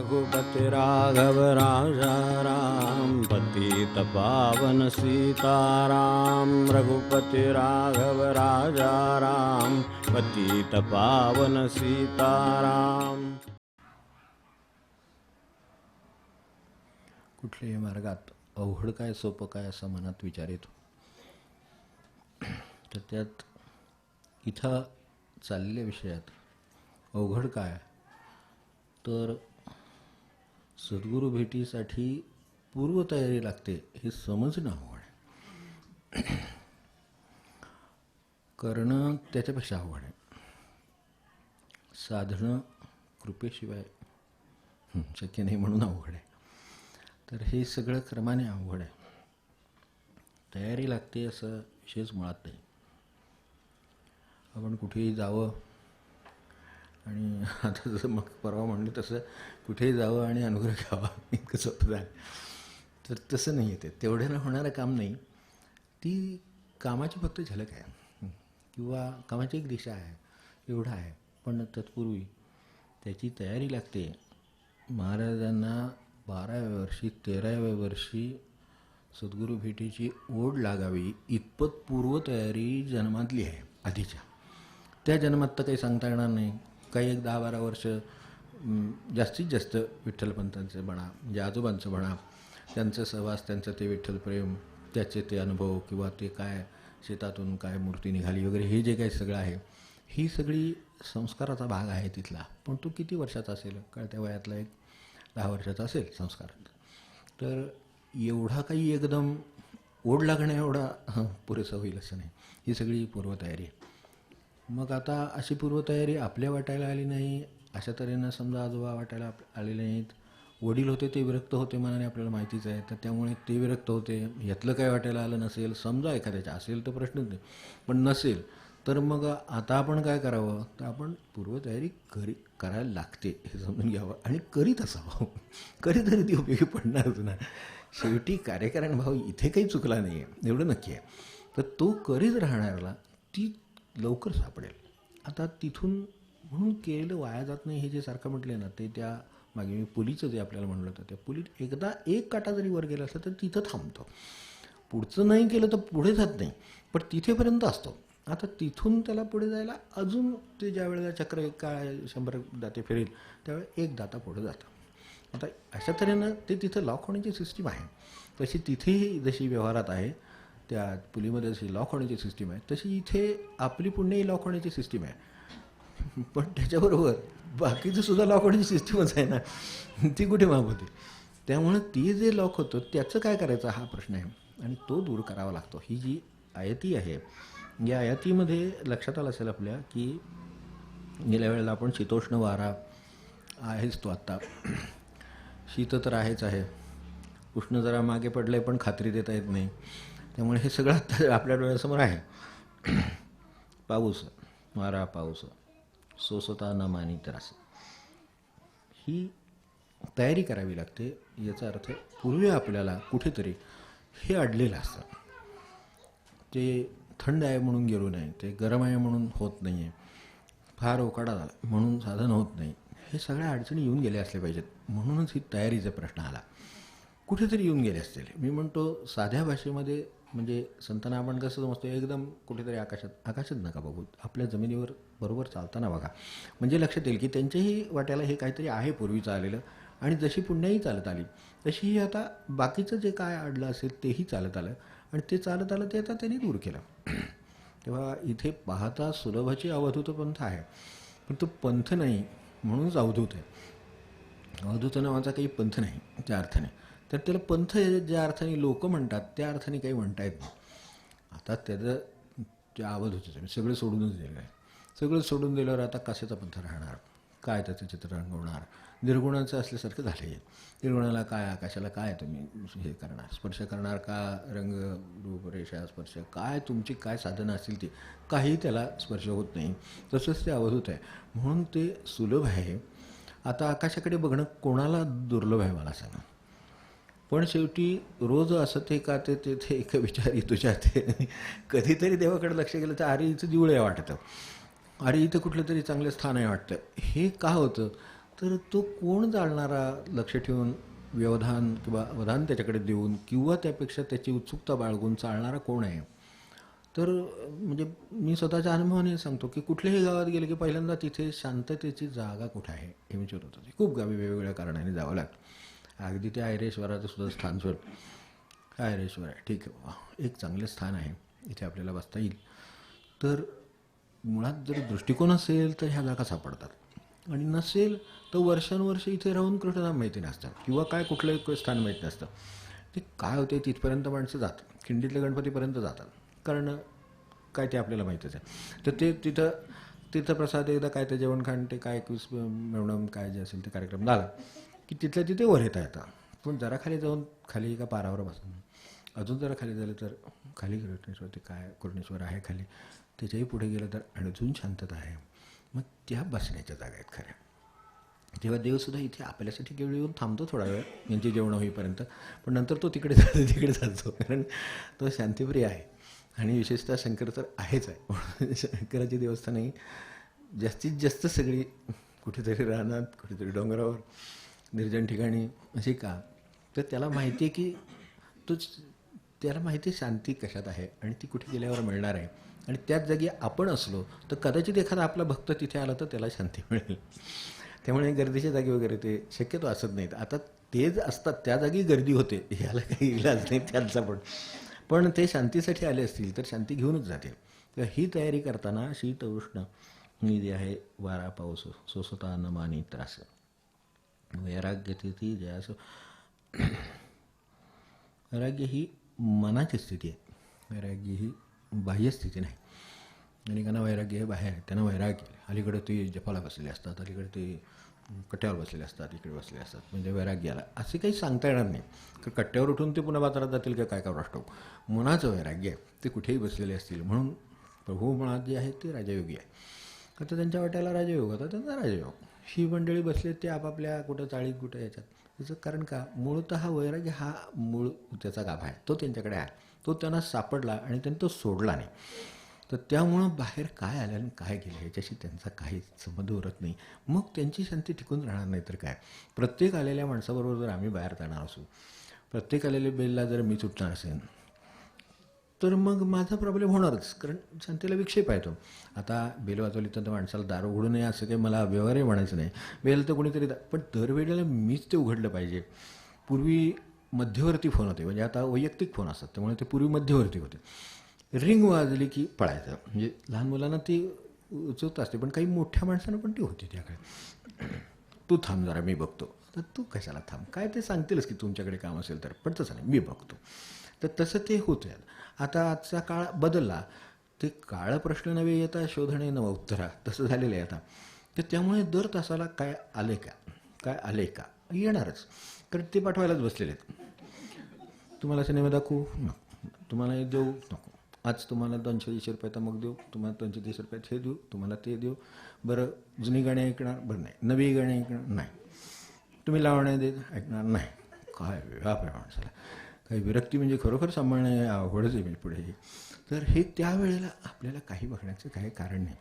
रघुपति राघव राजा राम, पतित पावन सीताराम। रघुपति राघव राजा राम, पतित पावन सीताराम। कुठल्याही मार्गात अवघड काय सोपं काय असा मनात विचार येतो. तर त्यात इथं चाललेल्या विषयात अवघड काय, तर सद्गुरू भेटीसाठी पूर्वतयारी लागते हे समजणं अवघड आहे. करणं त्याच्यापेक्षा अवघड आहे. साधणं कृपेशिवाय शक्य नाही म्हणून अवघड आहे. तर हे सगळं क्रमाने अवघड आहे. तयारी लागते असं विशेष मुळात नाही. आपण कुठेही जावं आणि आता जसं मग परवा म्हणलं तसं कुठेही जावं आणि अनुग्रह घ्यावा इतकं सोपं आहे. तर तसं नाही येते. तेवढ्यानं होणारं काम नाही. ती कामाची फक्त झलक आहे किंवा कामाची एक दिशा आहे, एवढा आहे. पण तत्पूर्वी त्याची तयारी लागते. महाराजांना 12व्या वर्षी 13व्या वर्षी सद्गुरू भेटीची ओढ लागावी इतपत पूर्वतयारी जन्मातली आहे आधीच्या. त्या जन्मात तर काही सांगता येणार नाही. काही एक 10-12 वर्ष जास्तीत जास्त विठ्ठलपंतांचं म्हणा, म्हणजे आजोबांचं म्हणा, त्यांचं सहवास, त्यांचं ते विठ्ठलप्रेम, त्याचे ते अनुभव किंवा ते काय शेतातून काय मूर्ती निघाली वगैरे हे जे काही सगळं आहे, ही सगळी संस्काराचा भाग आहे तिथला. पण तो किती वर्षाचा असेल, कळत्या वयातला एक 10 वर्षाचा असेल संस्कार. तर एवढा काही एकदम ओढ लागण्या एवढा पुरेसा होईल असं नाही. ही सगळी पूर्वतयारी आहे. मग आता अशी पूर्वतयारी आपल्या वाटायला आली नाही, अशा तऱ्हेनं समजा आजोबा वाटायला आले नाहीत. वडील होते ते विरक्त होते मनाने आपल्याला माहितीच आहे. तर त्यामुळे ते विरक्त होते. यातलं काय वाटायला आलं नसेल, समजा एखाद्याच्या असेल तर प्रश्नच नाही. पण नसेल तर मग आता आपण काय करावं, तर आपण पूर्वतयारी करायला लागते हे समजून घ्यावं आणि करीत असावं. कधीतरी ती उपयोगी पडणारच ना. शेवटी कार्यकारण भाव इथे काही चुकला नाही आहे एवढं नक्की आहे. तर तो करीत राहणाऱ्याला ती लवकर सापडेल. आता तिथून म्हणून केलेलं वाया जात नाही हे जे सारखं म्हटलं ना, ते त्या मागे मी पुलीचं जे आपल्याला म्हणलं होतं, त्या पुलीत एकदा एक काटा जरी वर गेला असला तर तिथं थांबतो. पुढचं नाही केलं तर पुढे जात नाही, पण तिथेपर्यंत असतो. आता तिथून त्याला पुढे जायला अजून ते ज्या वेळेला चक्र काय 100 दाते फिरेल त्यावेळेला एक दाता पुढे जातं. आता अशा तऱ्हेनं ते तिथं लॉक होण्याची सिस्टीम आहे. तशी तिथेही जशी व्यवहारात आहे त्या पुलीमध्ये जशी लॉक होण्याची सिस्टीम आहे, तशी इथे आपली पुण्याही लॉक होण्याची सिस्टीम आहे. पण त्याच्याबरोबर बाकीचं सुद्धा लॉक होण्याची सिस्टीमच आहे ना, ती कुठे माग होती. त्यामुळं ती जे लॉक होतं त्याचं काय करायचं हा प्रश्न आहे आणि तो दूर करावा लागतो. ही जी आयती आहे, या आयतीमध्ये लक्षात आलं असेल आपल्या की गेल्या वेळेला आपण शीतोष्ण वारा आहेच तो आत्ता. शीत तर आहेच आहे, उष्ण जरा मागे पडलं आहे पण खात्री देता येत नाही. त्यामुळे हे सगळं आत्ता आपल्या डोळ्यासमोर आहे. पाऊस, वारा, पाऊस, सोसता न मानी तर असं ही तयारी करावी लागते. याचा अर्थ पूर्वी आपल्याला कुठेतरी हे अडलेलं असतं. ते थंड आहे म्हणून गेलो नाही, ते गरम आहे म्हणून होत नाही आहे, फार उकाडा झाला म्हणून साधन होत नाही. हे सगळ्या अडचणी येऊन गेल्या असल्या पाहिजेत. म्हणूनच ही तयारीचा प्रश्न आला. कुठेतरी येऊन गेले असतील. मी म्हणतो साध्या भाषेमध्ये म्हणजे संतांना आपण कसं समजतो, एकदम कुठेतरी आकाशात नका बघू, आपल्या जमिनीवर बरोबर चालताना बघा. म्हणजे लक्षात येईल की त्यांच्याही वाट्याला हे काहीतरी आहे पूर्वीचं आलेलं आणि जशी पुण्याही चालत आली तशीही आता बाकीचं जे काय अडलं असेल तेही चालत आलं आणि ते चालत आलं ते आता त्यांनी दूर केलं. तेव्हा इथे पाहता सुलभाची अवधूत पंथ आहे, पण तो पंथ नाही म्हणूनच अवधूत आहे. अवधूत नावाचा काही पंथ नाही त्या अर्थाने. तर त्याला पंथ ज्या अर्थाने लोक म्हणतात त्या अर्थाने काही म्हणता येत नाही. आता त्याचं त्या अवधूतच आहे, सगळं सोडूनच दिलं आहे. सगळं सोडून दिल्यावर आता कशाचा पंथ राहणार, काय त्याचं चित्र रंगवणार. निर्गुणाचं असल्यासारखं झालं आहे. निर्गुणाला काय, आकाशाला काय तुम्ही हे करणार, स्पर्श करणार का, रंग रूप रेषा स्पर्श काय तुमची काय साधनं असतील ती काही त्याला स्पर्श होत नाही. तसंच ते अवधूत आहे म्हणून ते सुलभ आहे. आता आकाशाकडे बघणं कोणाला दुर्लभ आहे मला सांगा. पण शेवटी रोज असं ते का ते ते एक विचारी तुझ्या ते कधीतरी देवाकडे लक्ष गेलं तर अरे इथं दिवळ आहे वाटतं, अरे इथं कुठलं तरी चांगलं स्थान आहे वाटतं. हे का होतं तर तो कोण जाणणारा लक्ष ठेवून व्यवधान किंवा अवधान त्याच्याकडे देऊन किंवा त्यापेक्षा त्याची उत्सुकता बाळगून चालणारा कोण आहे? तर म्हणजे मी स्वतःच्या अनुभवाने सांगतो की कुठल्याही गावात गेले की पहिल्यांदा तिथे शांततेची जागा कुठे आहे हे विचारत होतं. खूप गावी वेगवेगळ्या कारणाने जावं लागतं. अगदी ते ऐरेश्वराचं सुद्धा स्थान सोड. ऐरेश्वर आहे, ठीक आहे, वा, एक चांगलं स्थान आहे, इथे आपल्याला बसता येईल. तर मुळात जर दृष्टिकोन असेल तर ह्या जागा सापडतात आणि नसेल तर वर्षानुवर्ष इथे राहून कृष्णधाम माहिती नसतात किंवा काय कुठलंही स्थान माहीत नसतं. ते काय होते तिथपर्यंत माणसं जातात, खिंडीतल्या गणपतीपर्यंत जातात, कारण काय ते आपल्याला माहीतच आहे. तर ते तिथं प्रसाद एकदा काय ते जेवण खाण ते काय एकवीस मिळवणं काय जे असेल ते कार्यक्रम झाला की तिथल्या तिथे वर येता येतं. पण जरा खाली जाऊन खाली एका पारावर बसून अजून जरा खाली झालं तर खाली कृष्णेश्वर ते काय कृष्णेश्वर आहे खाली, त्याच्याही पुढे गेलं तर अजून शांतता आहे. मग त्या बसण्याच्या जागा आहेत खऱ्या. तेव्हा देवसुद्धा इथे आपल्यासाठी केवळ येऊन थांबतो थोडा वेळ यांची जेवणं होईपर्यंत, पण नंतर तो तिकडे जातो कारण तो शांतिप्रिय आहे. आणि विशेषतः शंकर तर आहेच आहे. शंकराची देवस्थानही जास्तीत जास्त सगळी कुठेतरी रानात, कुठेतरी डोंगरावर, निर्जन ठिकाणी अशी का? तर त्याला माहिती आहे की त्याला माहिती आहे शांती कशात आहे आणि ती कुठे गेल्यावर मिळणार आहे. आणि त्याच जागी आपण असलो तर कदाचित एखादा आपला भक्त तिथे आला तर त्याला शांती मिळेल. त्यामुळे गर्दीच्या जागी वगैरे ते शक्यतो असत नाहीत. आता तेच असतात त्या जागी गर्दी होते, ह्याला काही इलाज नाही त्यांचा. पण ते शांतीसाठी आले असतील तर शांती घेऊनच जाते. तर ही तयारी करताना शीत उष्ण मी जे आहे वारा पाऊस सोसता न मानी त्रास वैराग्य ती जे असं. वैराग्य ही मनाची स्थिती आहे, वैराग्य ही बाह्य स्थिती नाही. अनेकांना वैराग्य हे बाहेर आहे, त्यांना वैराग्य अलीकडे ते जपाला बसलेले असतात, अलीकडे ते कट्ट्यावर बसलेले असतात, इकडे बसले असतात, म्हणजे वैराग्याला असे काही सांगता येणार नाही. कारण कट्ट्यावर उठून ते पुन्हा बाजारात जातील का काय करावं राष्ट्र. मनाचं वैराग्य आहे, ते कुठेही बसलेले असतील. म्हणून प्रभू मुळात जे आहे ते राजयोगी आहे. आता त्यांच्या वाट्याला राजयोग होता, त्यांचा राजयोग. ही मंडळी बसले ते आपापल्या कुठं चाळीत कुठं याच्यात. त्याचं कारण का? मूळतः वैराग्य हा मूळ त्याचा गाभा आहे, तो त्यांच्याकडे आहे, तो त्यांना सापडला आणि त्यांनी तो सोडला नाही. तर त्यामुळं बाहेर काय आलं आणि काय गेलं ह्याच्याशी त्यांचा काही संबंध उरत नाही. मग त्यांची शांती टिकून राहणार नाही तर काय. प्रत्येक आलेल्या माणसाबरोबर जर आम्ही बाहेर जाणार असू, प्रत्येक आलेल्या बेलला जर मी सुटणार असेल तर मग माझा प्रॉब्लेम होणारच, कारण शांतीला विक्षेप आहे तो. आता बेल वाजवली तर माणसाला दार उघडू नये असं काही मला व्यवहारही म्हणायचं नाही. बेल तर कोणीतरी पण दरवेळेला मीच ते उघडलं पाहिजे. पूर्वी मध्यवर्ती फोन होते, म्हणजे आता वैयक्तिक फोन असतात, त्यामुळे ते पूर्वी मध्यवर्ती होते. रिंग वाजली की पळायचं. म्हणजे लहान मुलांना ती उचलत असते, पण काही मोठ्या माणसांना पण ती होती त्याकडे. तू थांब जरा मी बघतो. तर तू कशाला थांब, काय ते सांगतीलच की तुमच्याकडे काम असेल तर, पण तसं नाही, मी बघतो. तर तसं ते होतं. आता आजचा काळ बदलला, ते काळ प्रश्न नव्हे येता शोधणे नव उत्तरा, तसं झालेलं आहे आता. तर त्यामुळे दर तासाला काय आले का, काय आले का येणारच, कारण ते पाठवायलाच बसलेले आहेत. तुम्हाला सिनेमा दाखवू नको, तुम्हाला हे देऊ नको, आज तुम्हाला 220 रुपयात मग देऊ, तुम्हाला 230 रुपयात हे देऊ, तुम्हाला ते देऊ. बरं जुनी गाणी ऐकणार? बरं नाही. नवी गाणी ऐकणार? नाही. तुम्ही लावण्या देत ऐकणार? नाही. काय व्याप आहे माणसाला, काही विरक्ती म्हणजे खरोखर सांभाळणे अवघडच आहे पुढे. तर हे त्यावेळेला आपल्याला काही बघण्याचं काही कारण नाही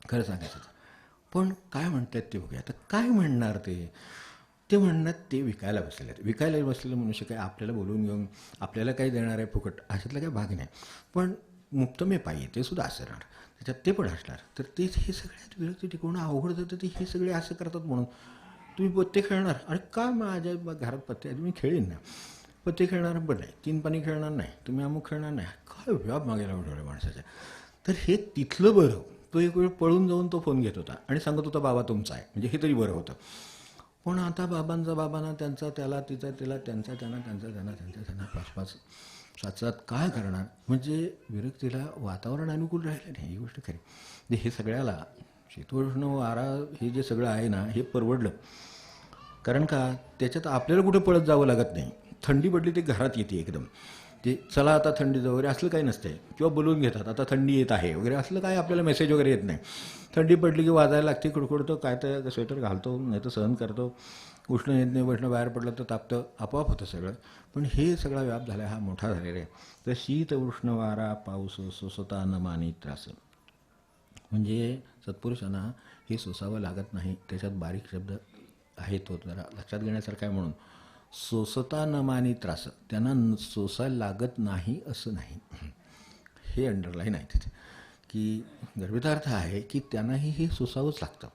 खरं सांगायचं. पण काय म्हणतात ते बघूया. आता काय म्हणणार ते म्हणणार ते विकायला बसलेले आहेत. विकायला बसलेलं मनुष्य काय आपल्याला बोलवून घेऊन आपल्याला काही देणार आहे फुकट अशातला काही भाग नाही. पण मुक्तमे पाहिजे ते सुद्धा असणार, त्याच्यात ते पण असणार. तर ते हे सगळ्यात विरक्ती टिकवणं अवघड जातं. ते हे सगळे असं करतात म्हणून तुम्ही पत्ते खेळणार? अरे का माझ्या घरात पत्ते आहेत, मी खेळीन ना. पत्ते खेळणार? बरं नाही. 3 पाणी खेळणार? नाही. तुम्ही अमुक खेळणार? नाही. काय व्याप मागायला उठवलं माणसाच्या. तर हे तिथलं बरं. तो एक वेळ पळून जाऊन तो फोन घेत होता आणि सांगत होता बाबा तुमचा आहे, म्हणजे हे तरी बरं होतं. पण आता बाबांचा बाबांना, त्यांचा त्याला, तिचा तिला, त्यांचा त्यांना, त्यांचा त्यांना, त्यांचा त्यांना, 5-5 7-7 काय करणार. म्हणजे विरक्तीला वातावरण अनुकूल राहिलं नाही, ही गोष्ट खरी. हे सगळ्याला शीतोष्ण वारा हे जे सगळं आहे ना हे परवडलं. कारण का त्याच्यात आपल्याला कुठं पळत जावं लागत नाही. थंडी पडली ते घरात येते एकदम. ते चला आता थंडी जाऊ वगैरे असलं काही नसतंय. किंवा बोलवून घेतात आता थंडी येत आहे वगैरे असलं काय आपल्याला मेसेज वगैरे येत नाही. थंडी पडली की वाजायला लागते, कुडकुडतो, काय तर स्वेटर घालतो, नाही तर सहन करतो. उष्ण येत नाही, उष्ण बाहेर पडलं तर तापतं, आपोआप होतं सगळं. पण हे सगळा व्याप झाला हा मोठा झालेला आहे. तर शीत उष्ण वारा पाऊस सोसता न मानी त्रास. म्हणजे सत्पुरुषांना हे सोसावं लागत नाही. त्याच्यात बारीक शब्द आहे, तो जरा लक्षात घेण्यासारखा आहे. म्हणून सोसता न मानी त्रास, त्यांना सोसायला लागत नाही असं नाही, हे अंडरलाईन आहे तिथे, की गर्भितार्थ आहे की त्यांनाही हे सोसावंच लागतं,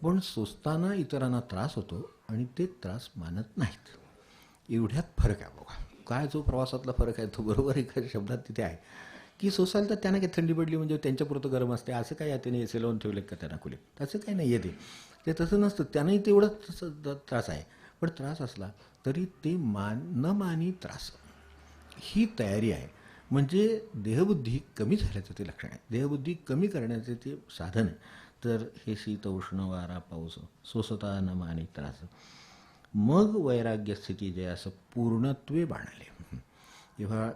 पण सोसताना इतरांना त्रास होतो आणि ते त्रास मानत नाहीत. एवढ्यात फरक आहे बघा. काय जो प्रवासातला फरक आहे तो बरोबर एका शब्दात तिथे आहे, की सोसायला तर त्यांना काही थंडी पडली म्हणजे त्यांच्यापुरतं गरम असते, असं काय त्याने एसी लावून ठेवले का त्यांना खोलीत, असं काही नाही आहे. ते तसं नसतं, त्यांनाही तेवढंच त्रास आहे. पण त्रास असला तरी ते न मानी त्रास, ही तयारी आहे. म्हणजे देहबुद्धी कमी झाल्याचं ते लक्षण आहे, देहबुद्धी कमी करण्याचे ते साधन आहे. तर हे शीत उष्ण वारा पाऊस सोसता न मानी त्रास, मग वैराग्य स्थिती जे असं पूर्णत्वे बाणले. जेव्हा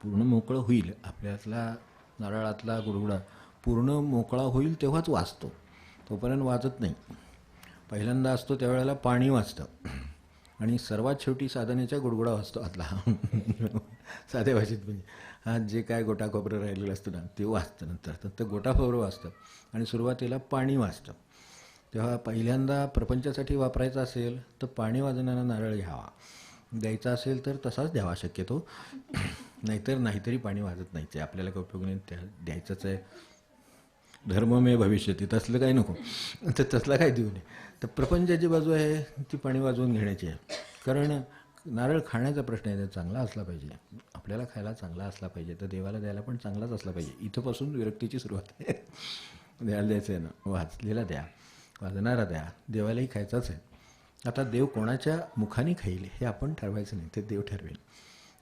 पूर्ण मोकळं होईल, आपल्यातला नारळातला गुडगुडा पूर्ण मोकळा होईल तेव्हाच वाचतो, तोपर्यंत वाचत नाही. पहिल्यांदा असतो त्यावेळेला पाणी वाचतं, आणि सर्वात शेवटी साधनेच्या गुडगुडा वाचतो आतला, साध्या भाषेत म्हणजे आज जे काय गोटा खोबरं राहिलेलं असतं ना ते वाचतं. नंतर तर गोटा खोबरं वाचतं आणि सुरुवातीला पाणी वाचतं. तेव्हा पहिल्यांदा प्रपंचासाठी वापरायचं असेल तर पाणी वाजवणारा नारळ घ्यावा, द्यायचा असेल तर तसाच द्यावा शक्यतो, नाहीतरी पाणी वाजत नाहीच आहे, आपल्याला काही उपयोग नाही, त्या द्यायचंच आहे. धर्ममय भविष्यती तसलं काही नको, तर तसला काही देऊ नये. तर प्रपंचाची बाजू आहे ती पाणी वाजवून घेण्याची आहे. कारण नारळ खाण्याचा प्रश्न आहे, तर चांगला असला पाहिजे, आपल्याला खायला चांगला असला पाहिजे, तर देवाला द्यायला पण चांगलाच असला पाहिजे. इथंपासून विरक्तीची सुरुवात आहे. द्यायला द्यायचं आहे ना, वाचलेला द्या, वाजणारा द्या, देवालाही खायचाच आहे. आता देव कोणाच्या मुखाने खाईल हे आपण ठरवायचं नाही, ते देव ठरवेल.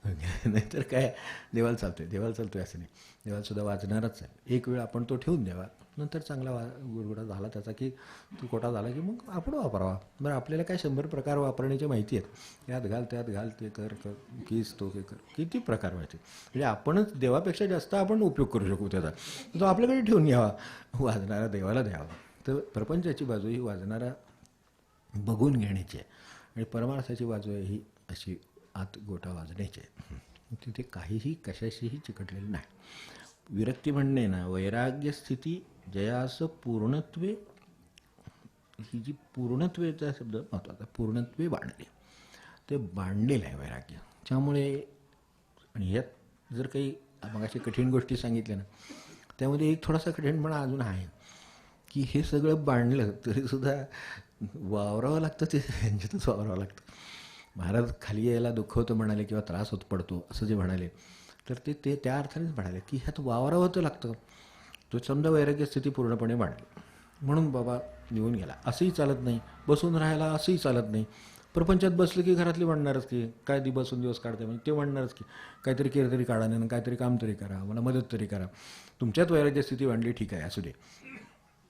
नाहीतर काय देवाला चालतोय असं नाही, देवालासुद्धा वाजणारच आहे. एक वेळ आपण तो ठेवून द्यावा, नंतर चांगला गुरगुडा झाला त्याचा की तो कोटा झाला की मग आपण वापरावा. बरं, आपल्याला काय 100 प्रकार वापरण्याची माहिती आहेत, यात घाल त्यात घाल, ते कर कीस तो हे कर, किती प्रकार माहिती. म्हणजे आपणच देवापेक्षा जास्त आपण उपयोग करू शकू त्याचा, तो आपल्याकडे ठेवून घ्यावा, वाजणारा देवाला द्यावा. तर प्रपंचाची बाजू ही वाजणारा बघून घेण्याची आहे, आणि परमार्थाची बाजू आहे ही अशी आत गोटा वाजण्याची आहे. तिथे काहीही कशाशीही चिकटलेलं नाही. विरक्ती म्हणणे ना, वैराग्य स्थिती जयास पूर्णत्वे, ही जी पूर्णत्वेचा शब्द महत्त्वाचा, पूर्णत्वे बांधले, ते बांधलेलं आहे वैराग्य. त्यामुळे, आणि ह्यात जर काही मगाशी कठीण गोष्टी सांगितल्या ना, त्यामध्ये एक थोडासा कठीणपणा अजून आहे, की हे सगळं बांधलं तरीसुद्धा वावरावं लागतं, ते यांच्यातच वावरावं लागतं. महाराज खाली यायला दुःख होतं म्हणाले, किंवा त्रास होत पडतो असं जे म्हणाले, तर ते त्या अर्थानेच म्हणाले की ह्यात वावरावं तर लागतं. तो समजा वैराग्य स्थिती पूर्णपणे बांधली म्हणून बाबा निघून गेला असंही चालत नाही, बसून राहायला असंही चालत नाही. प्रपंचात बसलं की घरातली म्हणणारच की काय बसून दिवस काढते, म्हणजे ते म्हणणारच की काहीतरी केलं तरी काढा, नाही काहीतरी काम तरी करा, मला मदत तरी करा. तुमच्यात वैराग्य स्थिती बांधली, ठीक आहे, असू दे.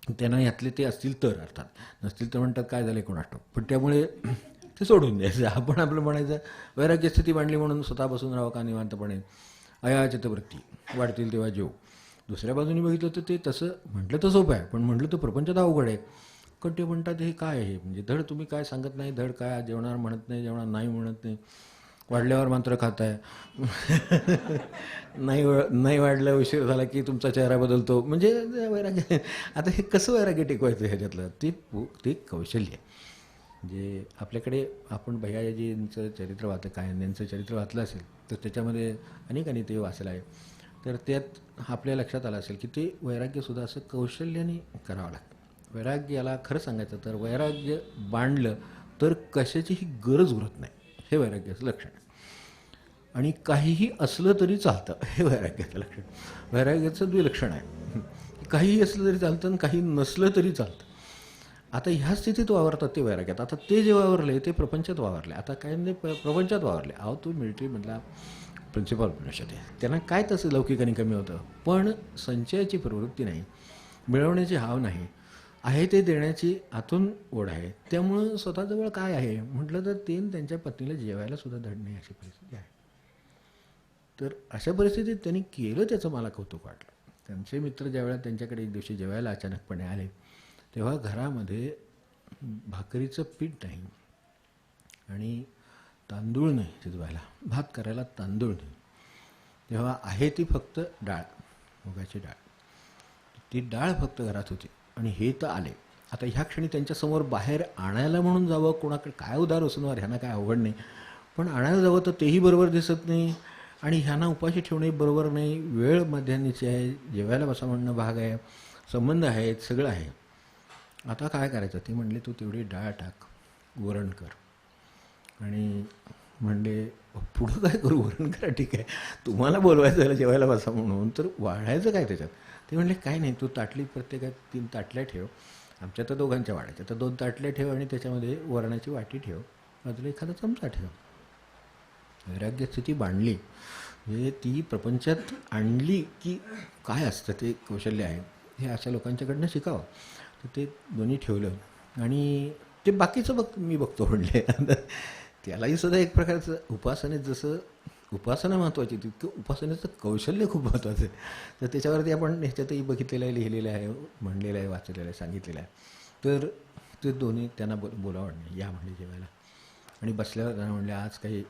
त्यांना यातले ते असतील तर, अर्थात नसतील तर म्हणतात काय झालं कोणास ठाऊक, पण त्यामुळे ते सोडून द्यायचं. आपण आपलं म्हणायचं वैराग्य स्थिती बांधली म्हणून स्वतः बसून राहावं का निवांतपणे, अयाचितवृत्ती, वाढतील तेव्हा जेव. दुसऱ्या बाजूने बघितलं तर ते तसं म्हटलं तर सोपं आहे, पण म्हटलं तर प्रपंचात अवघड आहे. पण ते म्हणतात हे काय आहे, म्हणजे धड तुम्ही काय सांगत नाही, धड काय जेवणार म्हणत नाही, जेवणार नाही म्हणत नाही, वाढल्यावर मात्र खाताय, नाही वाढलं उशीर झाला की तुमचा चेहरा बदलतो. म्हणजे वैराग्य, आता हे कसं वैराग्य टिकवायचं ह्याच्यातलं ते कौशल्य आहे. जे आपल्याकडे आपण भैयाजींचं चरित्र वाचलं, काय यांचं चरित्र वाचलं असेल तर त्याच्यामध्ये अनेकांनी ते वाचलं आहे. तर त्यात आपल्या लक्षात आलं असेल की ते वैराग्यसुद्धा असं कौशल्याने करावं लागतं. वैराग्याला खरं सांगायचं तर वैराग्य बांधलं तर कशाचीही गरज उरत नाही, हे वैराग्याचं लक्षण आहे. आणि काहीही असलं तरी चालतं, हे वैराग्याचं लक्षण. वैराग्याचं द्विलक्षण आहे, काहीही असलं तरी चालतं आणि काही नसलं तरी चालतं. आता ह्या स्थितीत वावरतात ते वैराग्यात. आता ते जे वावरले ते प्रपंचात वावरले. आता काय म्हणजे प्रपंचात वावरले, अहो तो मिलिटरीमधला प्रिन्सिपल मनुष्य आहे, त्यांना काय तसं लौकिकाने कमी होतं, पण संचयाची प्रवृत्ती नाही, मिळवण्याची हाव नाही, आहे ते देण्याची आतून ओढ आहे. त्यामुळं स्वतःजवळ काय आहे म्हटलं तर ते त्यांच्या पत्नीला जेवायला सुद्धा धड नाही, अशी परिस्थिती आहे. तर अशा परिस्थितीत त्यांनी केलं, त्याचं मला कौतुक वाटलं. त्यांचे मित्र ज्यावेळेला त्यांच्याकडे एक दिवशी जेवायला अचानकपणे आले, तेव्हा घरामध्ये भाकरीचं पीठ नाही आणि तांदूळ नाही शिजवायला, भात करायला तांदूळ नाही. तेव्हा आहे ती फक्त डाळ, मुगाची डाळ. ती डाळ फक्त घरात होती आणि हे तर आले. आता ह्या क्षणी त्यांच्यासमोर बाहेर आणायला म्हणून जावं, कोणाकडे काय उदार असणार, ह्यांना काय अवघड नाही, पण आणायला जावं तर तेही बरोबर दिसत नाही आणि ह्यांना उपाशी ठेवणंही बरोबर नाही. वेळ मध्यान्हीची आहे, जेवायला बसा म्हणणं भाग आहे, संबंध आहेत, सगळं आहे. आता काय करायचं? ते म्हणले तू तेवढी डाळ टाक, वरण कर. आणि म्हणले पुढं काय करू? वरण करा, ठीक आहे. तुम्हाला बोलवायचं झालं जेवायला बसा म्हणून, तर वाढायचं काय त्याच्यात? ते म्हणले काय नाही, तू ताटली प्रत्येकात 3 ताटल्या ठेव, आमच्या तर दोघांच्या वाढायच्या, तर 2 ताटल्या ठेव आणि त्याच्यामध्ये वरणाची वाटी ठेव, बाजूला एखादा चमचा ठेव. वैराग्य स्थिती बांधली म्हणजे ती प्रपंचात आणली की काय असतं ते कौशल्य आहे, हे अशा लोकांच्याकडनं शिकावं. तर ते दोन्ही ठेवलं आणि ते बाकीचं मी बघतो म्हणले. त्यालाही सुद्धा एक प्रकारचं उपासनेत जसं उपासना महत्त्वाची तितकं उपासनेचं कौशल्य खूप महत्त्वाचं आहे. तर त्याच्यावरती आपण ह्याच्यातही बघितलेलं आहे, लिहिलेलं आहे, म्हणलेलं आहे, वाचलेलं आहे, सांगितलेलं आहे. तर ते दोन्ही त्यांना बोलावं नाही, या म्हणले जेवायला. आणि बसल्यावर त्यांना म्हणले आज काही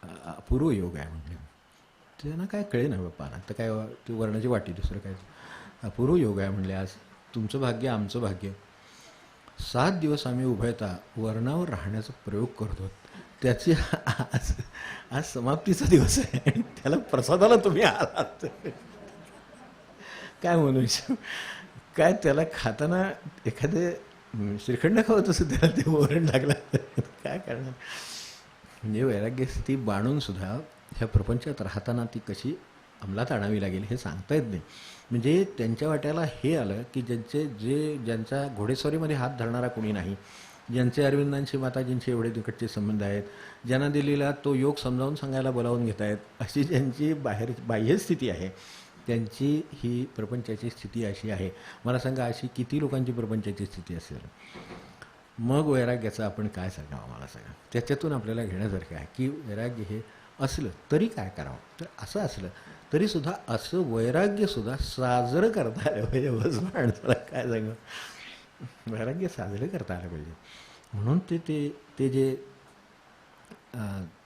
अपूर्व योग आहे म्हणले. त्यांना काय कळे ना बाप्पा, तर काय ती वर्णाची वाटी, दुसरं काय. अपूर्व योग आहे म्हणले आज, तुमचं भाग्य आमचं भाग्य. 7 दिवस आम्ही उभयता वर्णावर राहण्याचा प्रयोग करतो, त्याची आज समाप्तीचा दिवस आहे आणि त्याला प्रसादाला तुम्ही आलात. काय म्हणू, काय त्याला खाताना एखादे श्रीखंड खावत असं त्याला ते वरण लागलं, काय करणार. म्हणजे वैराग्य स्थिती बाणून सुद्धा ह्या प्रपंचात राहताना ती कशी अंमलात आणावी लागेल हे सांगता येत नाही. म्हणजे त्यांच्या वाट्याला हे आलं की ज्यांचा घोडेस्वारीमध्ये हात धरणारा कोणी नाही, ज्यांचे अरविंदांशी माताजींशी एवढे निकटचे संबंध आहेत, ज्यांना दिलेला तो योग समजावून सांगायला बोलावून घेत आहेत, अशी ज्यांची बाह्य स्थिती आहे, त्यांची ही प्रपंचाची स्थिती अशी आहे. मला सांगा अशी किती लोकांची प्रपंचाची स्थिती असेल? मग वैराग्याचं आपण काय सांगावं मला सांगा. त्याच्यातून आपल्याला घेण्यासारखं आहे की वैराग्य हे असलं तरी काय करावं. तर असं असलं तरीसुद्धा असं वैराग्यसुद्धा साजरं करता आलं पाहिजे. बस माणसाला काय सांगा, वैराग्य साजरं करता आलं पाहिजे. म्हणून ते जे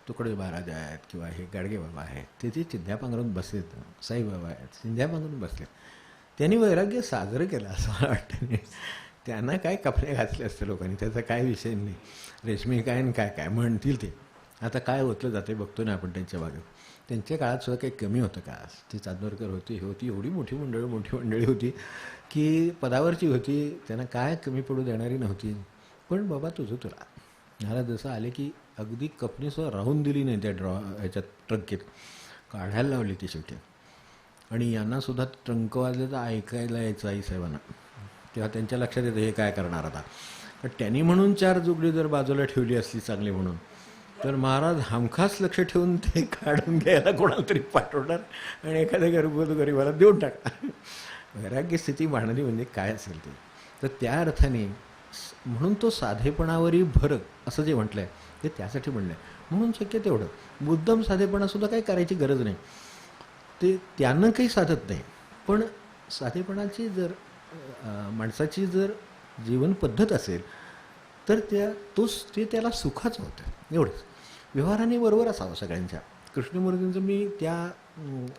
तुकडे महाराज आहेत किंवा हे गाडगे बाबा आहेत, ते चिंध्या पांघरून बसलेत, साईबाबा आहेत चिंध्या पांघरून बसलेत, त्यांनी वैराग्य साजरं केलं असं मला वाटतं. नाही त्यांना काय कपडे घातले असते लोकांनी, त्याचा काय विषय नाही. रेशमी काय आणि काय म्हणतील ते. आता काय होतं जाते बघतो ना आपण त्यांच्या बाजू. त्यांच्या काळात सुद्धा काही कमी होतं का? ती चांदोरकर होती, हे होती, एवढी मोठी मंडळी होती की पदावरची होती, त्यांना काय कमी पडू देणारी नव्हती. पण बाबा तुला मला जसं आले की अगदी कपनीसुद्धा राहून दिली नाही त्या ह्याच्यात ट्रंकेत, काढायला लावली ती शेवटी. आणि यांनासुद्धा ट्रंक वाजले तर ऐकायला यायचं आईसाहेबांना. तेव्हा त्यांच्या लक्षात येतं हे काय करणार आता. पण त्यांनी म्हणून 4 जुगडी जर बाजूला ठेवली असली चांगली म्हणून, तर महाराज हमखास लक्ष ठेवून ते काढून घ्यायला कोणाला तरी पाठवणार आणि एखाद्या गरीबाला देऊन टाकणार. वैराग्य स्थिती बांधली म्हणजे काय असेल ते. तर त्या अर्थाने म्हणून तो साधेपणावरही भर असं जे म्हटलं आहे ते त्यासाठी म्हणलं आहे. म्हणून शक्य तेवढं मुद्दाम साधेपणासुद्धा काही करायची गरज नाही. ते त्यानं काही साधत नाही, पण साधेपणाची जर माणसाची जर जीवन पद्धत असेल तर ते त्याला सुखाचं होतं. एवढंच. व्यवहाराने बरोबर असावं सगळ्यांच्या. कृष्णमूर्तींचं मी त्या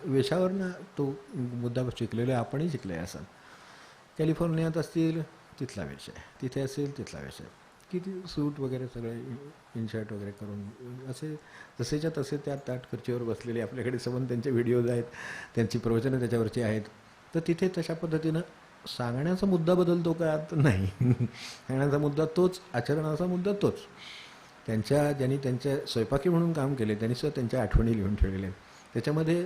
वेशावरनं तो मुद्दा शिकलेलो आहे, आपणही शिकले आहे. असं कॅलिफोर्नियात असतील तिथला वेश आहे, तिथे असेल तिथला वेश आहे, किती सूट वगैरे सगळे इनशर्ट वगैरे करून असे जसेच्या तसे त्या खुर्चीवर बसलेले आपल्याकडे सबंध त्यांचे व्हिडिओज आहेत, त्यांची प्रवचनं त्याच्यावरची आहेत. तर तिथे तशा पद्धतीनं सांगण्याचा मुद्दा बदलतो का? नाही. सांगण्याचा मुद्दा तोच, आचरणाचा मुद्दा तोच. ज्यांनी त्यांच्या स्वयंपाकी म्हणून काम केले त्यांनी सुद्धा त्यांच्या आठवणी लिहून ठेवलेल्या आहेत. त्याच्यामध्ये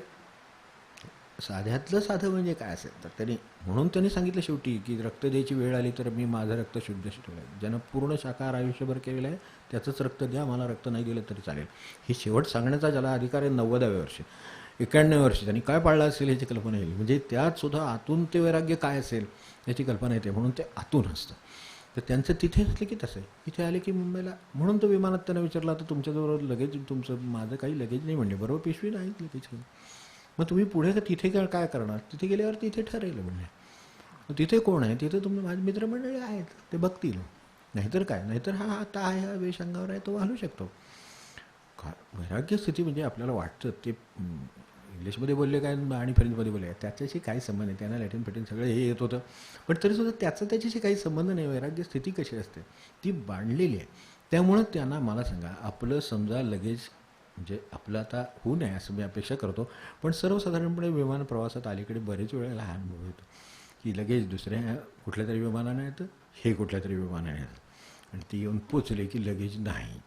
साध्यातलं साधं म्हणजे काय असेल तर म्हणून त्यांनी सांगितलं शेवटी की रक्त द्यायची वेळ आली तर मी माझं रक्त शुद्ध ठेवलं आहे. ज्यानं पूर्ण शाकाहार आयुष्यभर केलेलं आहे त्याचंच रक्त द्या, मला रक्त नाही दिलं तरी चालेल. ही शेवट सांगण्याचा ज्याला अधिकार आहे 90व्या वर्षी, 91व्या वर्षी त्यांनी काय पाळलं असेल याची कल्पना येईल. म्हणजे त्यात सुद्धा आतून ते वैराग्य काय असेल याची कल्पना येते. म्हणून ते आतून असतं. तर त्यांचं तिथे असलं की तसं आहे. इथे आले की मुंबईला, म्हणून तो विमानात त्यांना विचारला तर तुमच्याजवळ लगेज, माझं काही लगेज नाही म्हणले. बरोबर पिशवी नाही लगेज. मग तुम्ही पुढे तिथे काय करणार? तिथे गेल्यावर तिथे ठरेल म्हणले. मग तिथे कोण आहे? तिथे माझे मित्रमंडळी आहेत, ते बघतील. नाहीतर काय, नाहीतर हा आता आहे, हा वेश अंगावर आहे, तो घालू शकतो. वैराग्य स्थिती म्हणजे आपल्याला वाटतं ते इंग्लिशमध्ये बोलले काय आणि फ्रेंचमध्ये बोलले त्याच्याशी काही संबंध नाही. त्यांना लॅटिन फेटिन सगळं हे येत होतं, पण तरीसुद्धा त्याचा त्याच्याशी काही संबंध नाही. वैराग्य स्थिती कशी असते ती बांधलेली आहे. त्यामुळं त्यांना मला सांगा, आपलं समजा लगेच म्हणजे आपलं आता होऊ नये असं मी अपेक्षा करतो, पण सर्वसाधारणपणे विमान प्रवासात अलीकडे बरेच वेळेला हा अनुभव येतो की लगेच दुसऱ्या कुठल्या तरी विमानानं येतं, हे कुठल्या तरी विमानाने येतं आणि ते येऊन पोचले की लगेच नाही.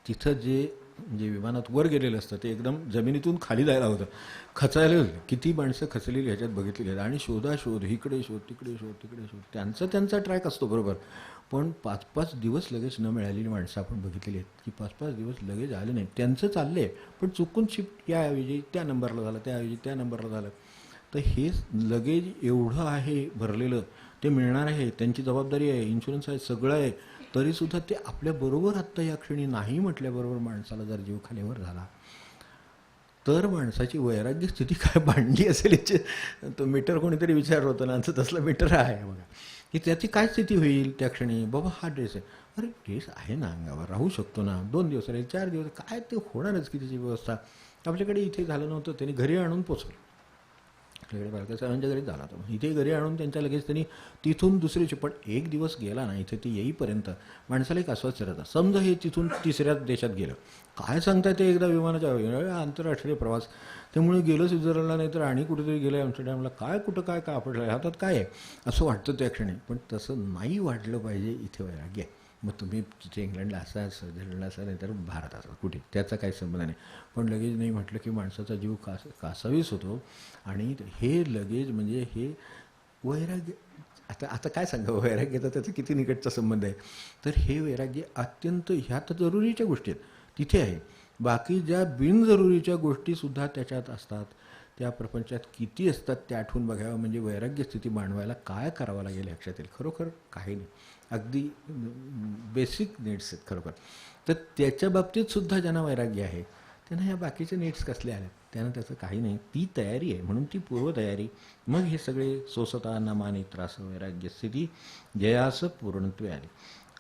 तिथं जे म्हणजे विमानात वर गेलेलं असतं ते एकदम जमिनीतून खाली जायला होतं, खचायला होतं. किती माणसं खचलेली ह्याच्यात बघितलेली आहेत आणि शोधाशोध, इकडे शोध तिकडे शोध तिकडे शोध, त्यांचा ट्रॅक असतो बरोबर, पण 5-5 दिवस लगेच न मिळालेली माणसं आपण बघितलेली आहेत की 5-5 दिवस लगेच आले नाही. त्यांचं चाललं आहे पण चुकून शिफ्ट याऐवजी त्या नंबरला झालं, त्याऐवजी त्या नंबरला झालं. तर हे लगेज एवढं आहे भरलेलं, ते मिळणार आहे, त्यांची जबाबदारी आहे, इन्शुरन्स आहे, सगळं आहे, तरीसुद्धा ते आपल्याबरोबर आत्ता या क्षणी नाही म्हटल्याबरोबर माणसाला जर जीव खालीवर झाला तर माणसाची वैराग्य स्थिती काय बांधली असेल याचे तो मीटर कोणीतरी विचारत होतं ना, तर तसलं मीटर आहे बघा की त्याची काय स्थिती होईल त्या क्षणी. बाबा हा ड्रेस आहे, अरे ड्रेस आहे ना अंगावर, राहू शकतो ना, 2 दिवस राहील, 4 दिवस, काय ते होणारच की त्याची व्यवस्था. आपल्याकडे इथे झालं नव्हतं, त्यांनी घरी आणून पोचवलं. आपल्याकडे बाळकासाहेबांच्या घरी झाला होता, इथे घरी आणून त्यांच्या लगेच त्यांनी तिथून दुसरीची, पण 1 दिवस गेला ना इथे ती येईपर्यंत माणसाला एक अस्वस्थ राहतं. समजा हे तिथून तिसऱ्या देशात गेलं, काय सांगताय ते एकदा विमानाच्या आंतरराष्ट्रीय प्रवास, त्यामुळे गेलं स्वित्झर्लंडला नाही तर आणि कुठेतरी गेलं आमच्या काय कुठं काय काय आपटलं हातात काय आहे असं वाटतं त्या क्षणी. पण तसं नाही वाटलं पाहिजे. इथे वैराग्य आहे. मग तुम्ही तिथे इंग्लंडला असाल, स्वित्झर्लंडला असाल, नाही तर भारत असाल, कुठे त्याचा काही संबंध नाही. पण लगेच नाही म्हटलं की माणसाचा जीव कासावीस होतो. आणि हे लगेच म्हणजे हे वैराग्य, आता काय सांगावं, वैराग्याचा त्याचा किती निकटचा संबंध आहे. तर हे वैराग्य अत्यंत ह्या तर जरुरीच्या गोष्टी आहेत तिथे आहे, बाकी ज्या बिनजरुरीच्या गोष्टीसुद्धा त्याच्यात असतात, त्या प्रपंचात किती असतात त्या आठवून बघावं. म्हणजे वैराग्य स्थिती मांडवायला काय करावं लागेल लक्षात येईल. खरोखर काही नाही, अगदी बेसिक नीड्स आहेत खरोखर. तर त्याच्या बाबतीतसुद्धा ज्यांना वैराग्य आहे त्यांना ह्या बाकीचे नीड्स कसले आले, त्यांना त्याचं काही नाही. ती तयारी आहे, म्हणून ती पूर्वतयारी. मग हे सगळे सोसता नमानी त्रास वैराग्य स्थिती जयास पूर्णत्वे आली.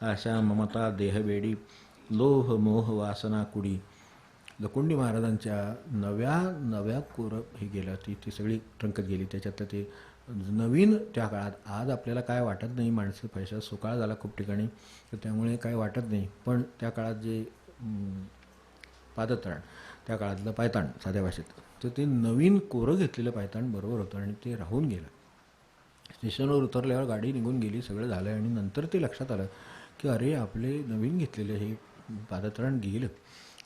आशा ममता देहवेडी लोह मोह वासना कुडी. लकुंडी महाराजांच्या नव्या कोरं हे गेलं, ती सगळी ट्रंकत गेली. त्याच्यातलं ते नवीन त्या काळात, आज आपल्याला काय वाटत नाही, माणसं पैसा सुकाळ झाला खूप ठिकाणी, तर त्यामुळे काय वाटत नाही. पण त्या काळात जे पादत्राण, त्या काळातलं पायताण साध्या भाषेत, तर ते नवीन कोरं घेतलेलं पायताण बरोबर होतं आणि ते राहून गेलं. स्टेशनवर उतरल्यावर गाडी निघून गेली, सगळं झालं आणि नंतर ते लक्षात आलं की अरे आपले नवीन घेतलेले हे पादत्राण गेलं,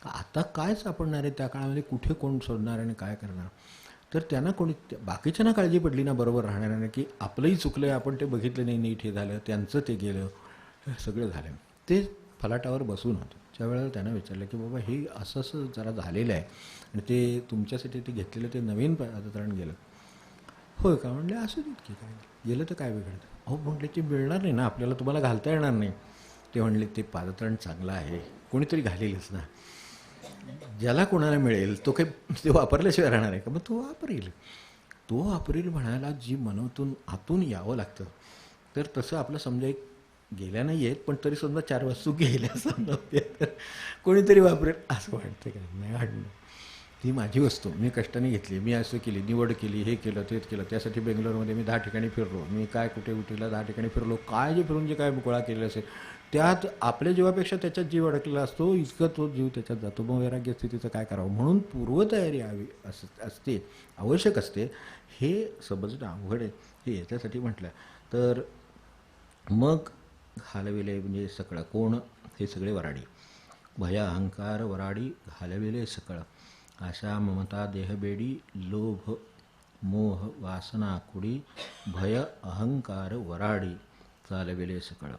आता काय सापडणार आहे त्या काळामध्ये, कुठे कोण सोडणार आणि काय करणार. तर त्यांना कोणी बाकीच्यांना काळजी पडली ना बरोबर राहणाऱ्यांना की आपलंही चुकलं आहे, आपण ते बघितलं नाही, नीट हे झालं, त्यांचं ते गेलं, सगळं झालं. ते फलाटावर बसून होतं. त्यावेळेला त्यांना विचारलं की बाबा हे असं जरा झालेलं आहे आणि ते तुमच्यासाठी ते घेतलेलं ते नवीन पादत्राण गेलं. होय का? म्हणले असू देत की, काय गेलं तर काय बिघडतं. अहो म्हटले ते मिळणार नाही ना आपल्याला, तुम्हाला घालता येणार नाही. ते म्हणले ते पादत्राण चांगलं आहे, कोणीतरी घालेलच ना, ज्याला कोणाला मिळेल तो काही ते वापरल्याशिवाय राहणार आहे का, मग तो वापरेल म्हणायला जी मनातून आतून यावं लागतं. तर तसं आपलं समजा एक गेल्या नाही आहेत, पण तरी समजा 4 वस्तू गेल्या समजा तर कोणीतरी वापरेल असं वाटतं का, नाही वाटलं. ती माझी वस्तू मी कष्टाने घेतली, मी असं केली, निवड केली, हे केलं तेच केलं, त्यासाठी बेंगलोरमध्ये मी 10 ठिकाणी फिरलो, मी काय कुठे उठीला 10 ठिकाणी फिरलो, काय जे फिरून जे काय गोळा केलेलं असेल त्यात आपल्या जीवापेक्षा त्याच्यात जीव अडकलेला असतो, इतकं तो जीव त्याच्यात जातो. मग वैराग्य स्थितीचं काय करावं, म्हणून पूर्वतयारी हवी असते, आवश्यक असते. हे समजणं अवघड आहे. हे याच्यासाठी म्हटलं तर मग घालविले म्हणजे सकळ कोण, हे सगळे वराडी, भया अहंकार वराडी घालविले सकळ. आशा ममता देहबेडी लोभ मोह वासना कुडी. भय अहंकार वराडी चालविले सकळ.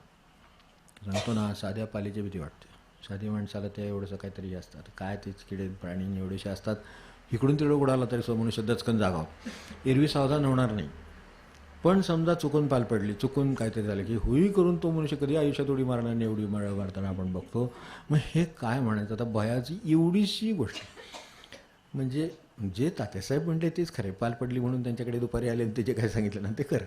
सांगतो ना, साध्या पालीची भीती वाटते. साधी माणसाला त्या एवढंसं काहीतरी असतात, काय तेच किडे प्राणी एवढेसे असतात, इकडून तिकडं उडाला तरी मनुष्य दचकन जागाव, एरवी सावधान होणार नाही. पण समजा चुकून पाल पडली, चुकून काहीतरी झालं की हुई करून तो मनुष्य कधी आयुष्यात उडी मारणार नाही, एवढी मळ मारताना आपण बघतो. मग हे काय म्हणायचं आता, भयाची एवढीशी गोष्ट. म्हणजे जे तात्यासाहेब म्हणले तेच खरे, पाल पडली म्हणून त्यांच्याकडे दुपारी आले आणि ते जे काय सांगितलं ना ते खरं,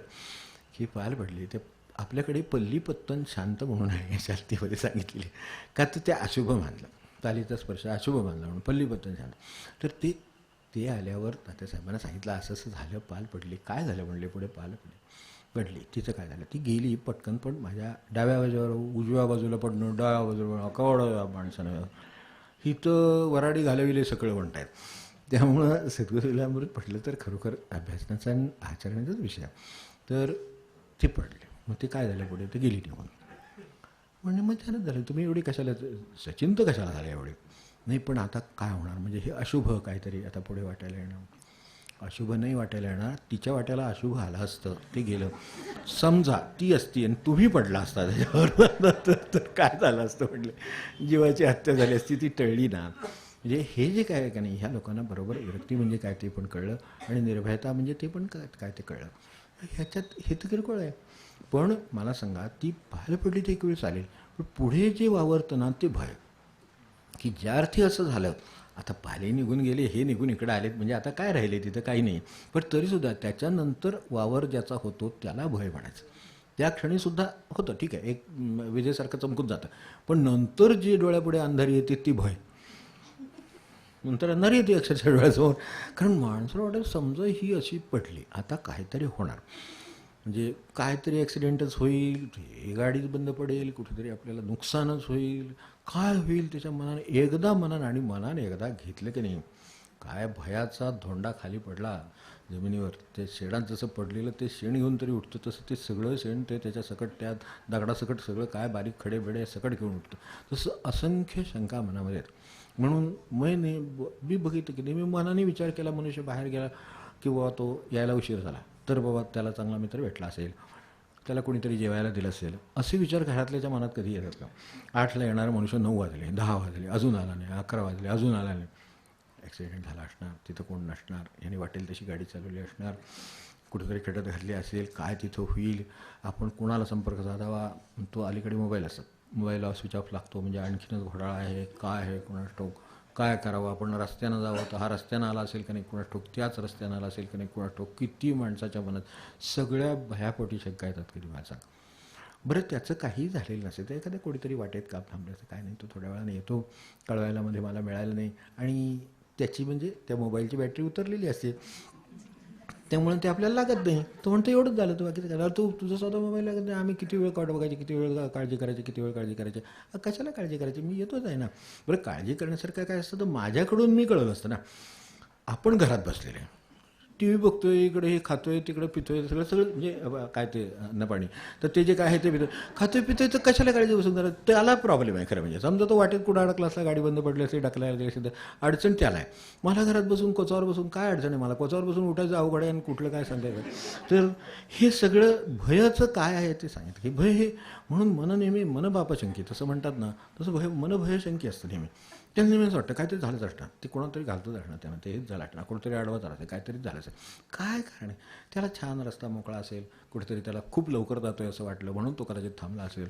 की पाल पडली. ते आपल्याकडे पल्लीपत्तन शांत म्हणून आहे शांतीमध्ये सांगितलेली, का तर ते अशुभ मानलं, तालीचा स्पर्श अशुभ मानला म्हणून पल्लीपत्तन शांत. तर ते ते आल्यावर तात्यासाहेबांना सांगितलं असं असं झालं, पाल पडली. काय झालं म्हणले, पुढे पाल पडली. तिचं काय झालं, ती गेली पटकन, पण माझ्या डाव्या बाजूवर उजव्या बाजूला पडणं, डाव्या बाजूला कवडं माणसानं ही तर वराडी घालविले सगळं म्हणतायत. त्यामुळं सद्गुरूला अमृत पडलं तर खरोखर अभ्यासनाचा आणि आचरणाचाच विषय. तर ती पडली. मग ते काय झालं पुढे, ते गेली निघून. म्हणजे मग त्यानंच झालं, तुम्ही एवढी कशाला सचिंत कशाला झालं एवढे. नाही पण आता काय होणार, म्हणजे हे अशुभ काहीतरी आता पुढे वाटायला येणार. अशुभ नाही वाटायला येणार, तिच्या वाट्याला अशुभ आलं असतं, ते गेलं. समजा ती असती आणि तुम्ही पडला असता त्याच्यावर तर काय झालं असतं म्हटलं, जीवाची हत्या झाली असती, ती टळली ना. म्हणजे हे जे काय आहे का नाही, ह्या लोकांना बरोबर विरक्ती म्हणजे काय ते पण कळलं आणि निर्भयता म्हणजे ते पण काय ते कळलं. ह्याच्यात हे तर किरकोळ आहे. पण मला सांगा, ती बाहेर पडली तर एक वेळ चालेल, पण पुढे जे वावरतं ना ते भय, की ज्या अर्थी असं झालं, आता पाले निघून गेले, हे निघून इकडे आलेत, म्हणजे आता काय राहिले तिथं, काही नाही. पण तरीसुद्धा त्याच्यानंतर वावर ज्याचा होतो त्याला भय म्हणायचं. त्या क्षणीसुद्धा होतं, ठीक आहे, एक विजेसारखं चमकून जातं, पण नंतर जी डोळ्यापुढे अंधारी येते ती भय. नंतर अंधारी येते अक्षरशः डोळ्यासमोर. कारण माणसाला वाटेल समजा ही अशी पडली, आता काहीतरी होणार, म्हणजे काहीतरी ॲक्सिडेंटच होईल, हे गाडीच बंद पडेल, कुठेतरी आपल्याला नुकसानच होईल, काय होईल त्याच्या मनाने. एकदा मनाने एकदा घेतलं की नाही, काय भयाचा धोंडा खाली पडला जमिनीवर. ते शेणात जसं पडलेलं ते शेण घेऊन तरी उठतं, तसं ते सगळं शेण ते त्याच्या सकट, त्या दगडासकट सगळं काय बारीक खडेबडे सकट घेऊन उठतं. तसं असंख्य शंका मनामध्ये आहेत. म्हणून मी बघितलं की नेहमी मनाने विचार केला, मनुष्य बाहेर गेला किंवा तो यायला उशीर झाला तर बाबा त्याला चांगला मित्र भेटला असेल, त्याला कोणीतरी जेवायला दिलं असेल, असे विचार घरातल्याच्या मनात कधी येतात का. 8ला येणारा मनुष्य 9 वाजले, 10 वाजले, अजून आला नाही, 11 वाजले, अजून आला नाही. ॲक्सिडेंट झाला असणार, तिथं कोण नसणार, याने वाटेल तशी गाडी चालवली असणार, कुठेतरी खड्यात घातली असेल, काय तिथं होईल, आपण कोणाला संपर्क साधावा. तो अलीकडे मोबाईल असतात, मोबाईलला स्विच ऑफ लागतो, म्हणजे आणखीनच घोटाळा आहे, काय आहे कोणास ठाऊक, काय करावं. आपण रस्त्यानं जावं तर हा रस्त्यानं आला असेल का नाही कोणास ठाऊक, त्याच रस्त्यानं आला असेल का नाही कोणास ठाऊक. किती माणसाच्या मनात सगळ्या भयापोटी शंका येतात कधी माझा. बरं त्याचं काही झालेलं नसेल तर एखाद्या कोणीतरी वाटेत काम थांबल्याचं काय नाही, तो थोड्या वेळाने येतो, कळवायला मध्ये मला मिळालं नाही, आणि त्याची म्हणजे त्या मोबाईलची बॅटरी उतरलेली असते, त्यामुळे ते आपल्याला लागत नाही. तो म्हणतो एवढंच झालं, तू बाकीचं काय, तू तुझं स्वतः मोबाईल लागत नाही, आम्ही किती वेळ वाट बघायची, किती वेळ काळजी करायची, किती वेळ काळजी करायची. कशाला काळजी करायची, मी येतोच आहे ना. बरं काळजी करण्यासारखं काय असतं तर माझ्याकडून मी कळलं असतं ना. आपण घरात बसलेले टी व्ही बघतोय, इकडे हे खातोय, तिकडे पितोय, सगळं म्हणजे काय ते अन्न पाणी, तर ते जे काय आहे ते पितोय, खातोय पितोय, तर कशाला काळजी बसून जरा त्याला प्रॉब्लेम आहे खरं म्हणजे. समजा तो वाटेत कुठं अडकला असला, गाडी बंद पडली असते, ढकलायला गेली असेल तर अडचण त्याला आहे. मला घरात बसून कोचावर बसून काय अडचण आहे, मला कोचावर बसून उठायचं अवघड आहे आणि कुठलं काय सांगायचं. तर हे सगळं भयाचं काय आहे ते सांगितलं की भय हे, म्हणून मन नेहमी मनबापाशंकी तसं म्हणतात ना, तसं मनभयशंकी असतं नेहमी. त्यांना नेहमीच वाटतं काहीतरी झालंच असणार, ते कोणातरी घालतच असणार, त्यांना तेच झालं असणार, कुठेतरी अडवत राहते, काहीतरी झालं असेल, काय कारण आहे. त्याला छान रस्ता मोकळा असेल, कुठेतरी त्याला खूप लवकर जातोय असं वाटलं म्हणून तो कदाचित थांबला असेल.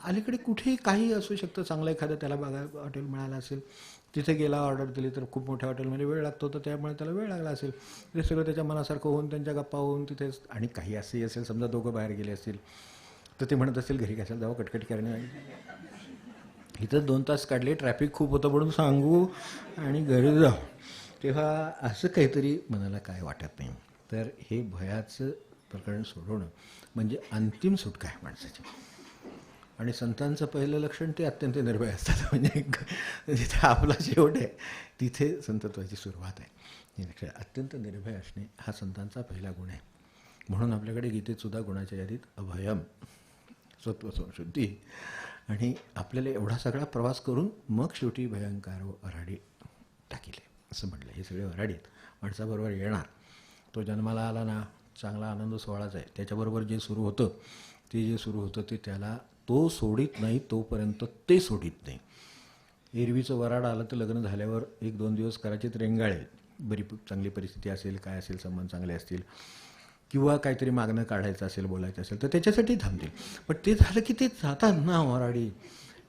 अलीकडे कुठेही काही असू शकतं, चांगलं एखादं त्याला हॉटेल मिळालं असेल, तिथे गेला, ऑर्डर दिली तर खूप मोठ्या हॉटेलमध्ये वेळ लागतो, तर त्यामुळे त्याला वेळ लागला असेल. ते सगळं त्याच्या मनासारखं होऊन, त्यांच्या गप्पा होऊन तिथेच. आणि काही असंही असेल, समजा दोघं बाहेर गेले असतील तर ते म्हणत असेल घरी कशाला जावं, कटकट करणे, इथं 2 तास काढले, ट्रॅफिक खूप होतं म्हणून सांगू आणि घरी जाऊ. तेव्हा असं काहीतरी मनाला काय वाटत नाही. तर हे भयाचं प्रकरण सोडवणं म्हणजे अंतिम सुटका आहे माणसाची. आणि संतांचं पहिलं लक्षण ते अत्यंत निर्भय असतात. म्हणजे जिथे आपला शेवट आहे तिथे संतत्वाची सुरुवात आहे. हे लक्षात, अत्यंत निर्भय असणे हा संतांचा पहिला गुण आहे. म्हणून आपल्याकडे गीतेत सुद्धा गुणाच्या यादीत अभयम, सत्वसंशुद्धी, आणि आपल्याला एवढा सगळा प्रवास करून मग शेवटी भयंकर वराडी टाकिले असं म्हटलं. हे सगळे वराडी आहेत, माणसाबरोबर येणार. तो जन्माला आला ना, चांगला आनंद सोहळाच आहे. त्याच्याबरोबर जे सुरू होतं ते त्याला तो सोडित नाही, तोपर्यंत ते सोडित नाही. एरवीचं वराड आलं तर लग्न झाल्यावर 1-2 दिवस कदाचित रेंगाळेल, बरी चांगली परिस्थिती असेल, काय असेल, संबंध चांगले असतील, किंवा काहीतरी मागणं काढायचं असेल, बोलायचं असेल तर त्याच्यासाठी थांबतील. पण ते झालं की ते जातात ना वराडी.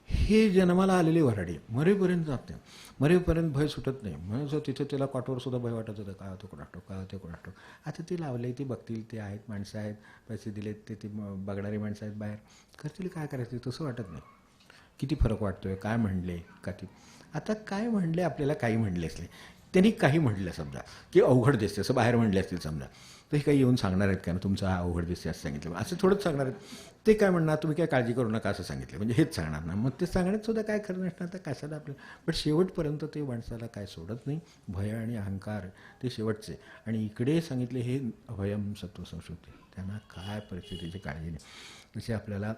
हे जन्माला आलेली वराडी मरेपर्यंत जात नाही, मरेपर्यंत भय सुटत नाही. म्हणून तिथे त्याला क्वाटवर सुद्धा भय वाटत होतं, काय होतं कोणास ठाऊक, काय होतं कोणास ठाऊक. आता ती लावले, ती बघतील, ते आहेत, माणसं आहेत, पैसे दिलेत, ते बघणारी माणसं आहेत बाहेर, करतील, काय करायचं तसं वाटत नाही. किती फरक वाटतोय, काय म्हणले का ती. आता काय म्हणले, आपल्याला काही म्हणले असले, त्यांनी काही म्हटलं समजा की अवघड दिसते असं बाहेर म्हटले असतील समजा, तर हे काही येऊन सांगणार आहेत का ना तुमचं हा अवघड दिसते असं सांगितलं, असं थोडंच सांगणार आहेत. ते काय म्हणणार तुम्ही काय काळजी करू नका असं सांगितलं, म्हणजे हेच सांगणार ना. मग ते सांगण्यात सुद्धा काय खरं नसणार, तर कशाला आपलं. पण शेवटपर्यंत ते माणसाला काय सोडत नाही. भय आणि अहंकार ते शेवटचे. आणि इकडे सांगितले हे अभयम सत्व संशुद्धी, त्यांना काय परिस्थितीची काळजी नाही. जसे आपल्याला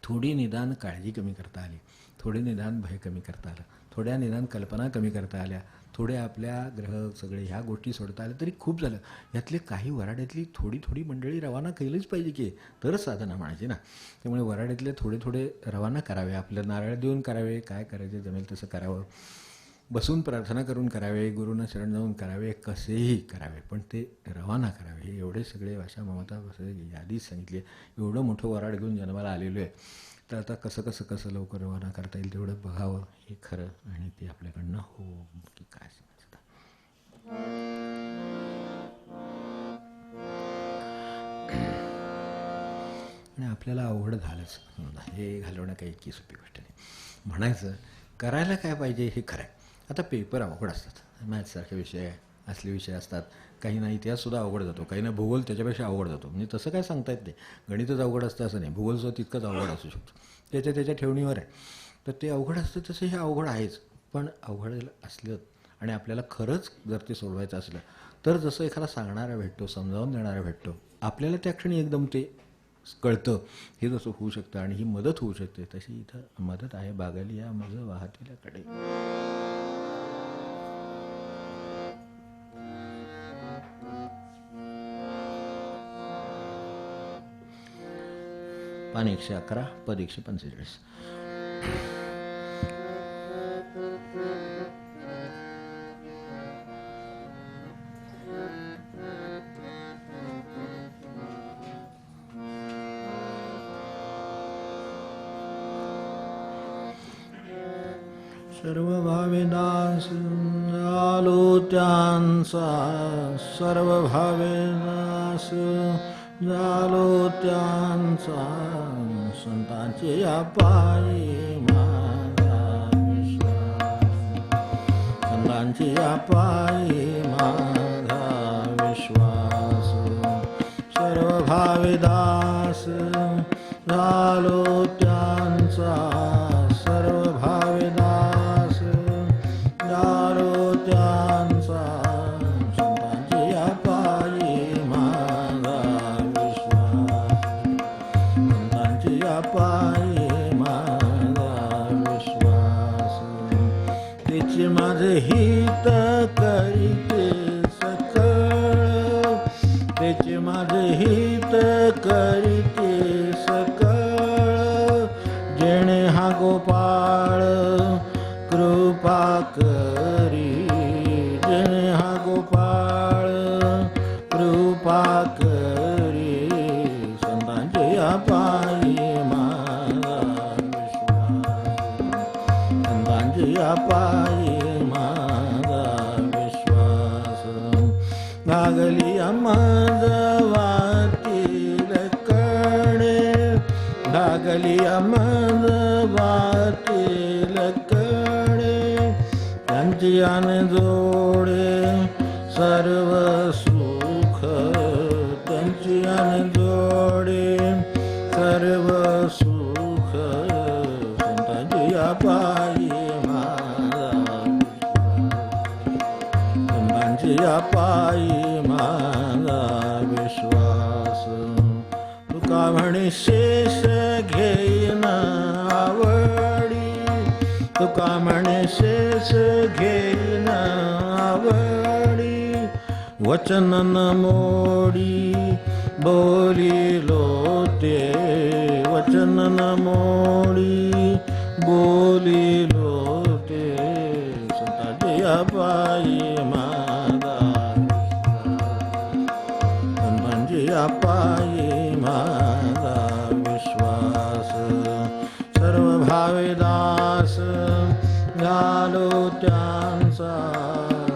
थोडी निदान काळजी कमी करता आली, थोडे निदान भय कमी करता आलं, थोड्या निदान कल्पना कमी करता आल्या, थोडे आपल्या ग्रह सगळे ह्या गोष्टी सोडता आल्या तरी खूप झालं. यातले काही वराड्यातली थोडी थोडी मंडळी रवाना केलीच पाहिजे की, तरच साधना म्हणायची ना. त्यामुळे वराड्यातले थोडे थोडे रवाना करावे, आपलं नारळ देऊन करावे, काय करायचे जमेल तसं करावं, बसून प्रार्थना करून करावे, गुरूंना शरण जाऊन करावे, कसेही करावे, पण ते रवाना करावे. हे एवढे सगळे आशा ममता यादीच सांगितली. एवढं मोठं वराड घेऊन जन्माला आलेलो आहे, तर आता कसं लवकर रवाना करता येईल तेवढं बघावं हे खरं. आणि ते आपल्याकडनं हो की काय समजतं. आणि आपल्याला अवघड झालंच, हे घालवणं काही इतकी सोपी गोष्ट नाही. म्हणायचं करायला काय पाहिजे हे खरं आहे. आता पेपर अवघड असतात, मॅथ्ससारखे विषय असले विषय असतात, काही ना इतिहाससुद्धा अवघड जातो, काही ना भूगोल त्याच्यापेक्षा अवघड जातो. म्हणजे तसं काय सांगता येत नाही, गणितच अवघड असतं असं नाही, भूगोलसुद्धा तितकंच अवघड असू शकतो, त्याच्या ठेवणीवर आहे. तर ते अवघड असतं तसं हे अवघड आहेच. पण अवघड असलं आणि आपल्याला खरंच जर ते सोडवायचं असलं तर जसं एखादा सांगणारा भेटतो, समजावून देणारा भेटतो, आपल्याला त्या क्षणी एकदम ते कळतं, हे जसं होऊ शकतं आणि ही मदत होऊ शकते, तशी इथं मदत आहे. बागाली या मज वाहतील्याकडे. पान 111 पद 145. सर्व भावे दास झालो त्यांचा, सर्व भावे दास झालो त्यांचा, संतांचे या पायी माझा विश्वास, संतांचे या पायी माझा विश्वास. सर्व भावे दास झालो त्यांचा, सर्व भावे दास झालो त्यांचा, संतांचे या पायी माझा विश्वास, संतांचे या पायी माझा विश्वास. त्याचे माझे हित करीते सकळ, त्याचे माझे हित करीते सकळ, जेणे हा गोपाळ कृपा करी, जेणे हा गोपाळ कृपा करी, संतांचे या पायी माझा विश्वास, संतांचे या पायी माझा विश्वास. लागली मद वातील कडे, लागली मद वातील कडे, त्यांची आन जोडे सर्व सुख, त्यांची आन जोडे सर्व सुख, संतांची या पायी माझा विश्वास, संतांची या पायी माझा विश्वास. तुका म्हणे शेष घेईन आवडी, तुका म्हणे शेष घेईन आवडी, वचन न मोडी बोलिलो ते, वचन न मोडी बोलिलो ते, संतांचे या पायी माझा विश्वास, संतांचे या पायी माझा विश्वास. सर्व भावे दास झालो त्यांचा,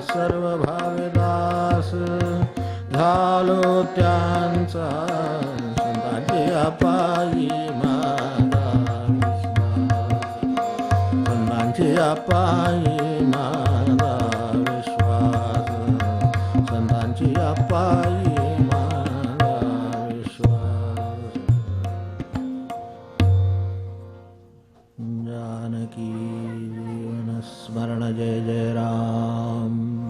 सर्व भावे दास झालो त्यांचा, संतांचे या पायी माझा विश्वास, संतांचे या पायी माझा विश्वास. जानकी जीवन स्मरण जय जय राम.